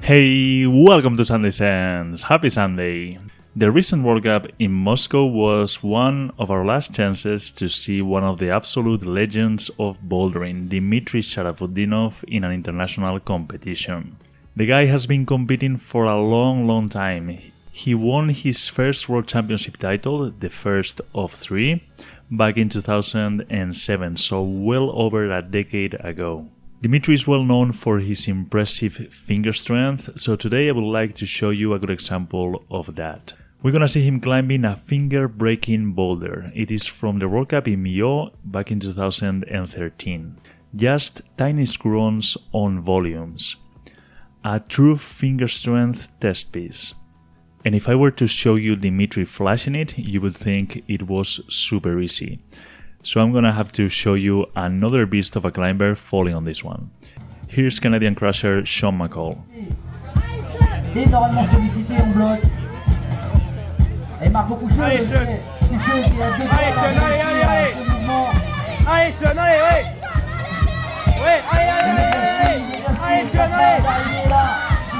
Hey, welcome to Sunday Sense. Happy Sunday. The recent World Cup in Moscow was one of our last chances to see one of the absolute legends of bouldering, Dmitry Sharafutdinov, in an international competition. The guy has been competing for a long time. He won his first World Championship title, the first of three, back in 2007, so well over a decade ago. Dmitry is well known for his impressive finger strength, so today I would like to show you a good example of that. We're gonna see him climbing a finger-breaking boulder. It is from the World Cup in Millau back in 2013. Just tiny screw-ons on volumes. A true finger strength test piece. And if I were to show you Dmitry flashing it, you would think it was super easy. So I'm gonna have to show you another beast of a climber falling on this one. Here's Canadian crusher Sean McCall. Énormément sollicité, on bloque. Et Marco Poucheux, allez, qui a deux fois réussi ce mouvement. Allez, Sean, allez, ouais. Ouais, allez, allez, allez. Allez, Sean, allez.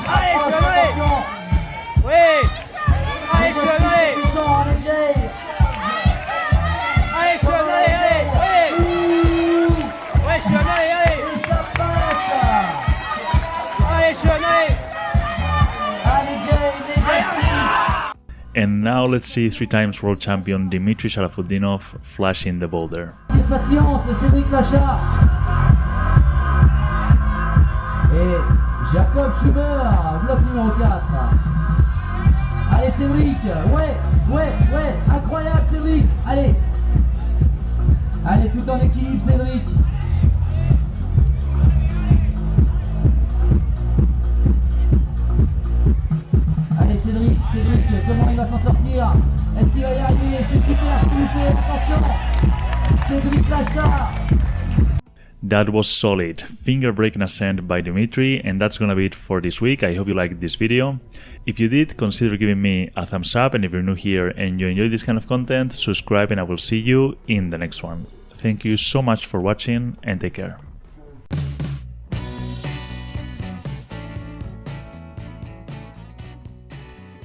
Allez, Sean, allez. Ouais. Allez, Sean, allez. Puissant, allez, Jay. Allez, Sean, allez, allez. Ouais. Ouais, Sean, allez, allez. Et ça passe. Allez, Sean, allez. Allez, Jay, And now let's see three times world champion Dmitry Sharafutdinov flashing the boulder. tire sa science, Cédric Lachat. Et Jacob Schubert, bloc numéro 4. Allez Cédric, ouais, incroyable Cédric, allez, tout en équilibre Cédric. Allez Cédric, comment il va s'en sortir? Est-ce qu'il va y arriver? C'est super ce qu'il nous fait, attention, Cédric Lachat. That was solid, finger breaking ascent by Dmitry, and that's gonna be it for this week. I hope you liked this video. If you did, consider giving me a thumbs up, and if you're new here and you enjoy this kind of content, subscribe and I will see you in the next one. Thank you so much for watching and take care.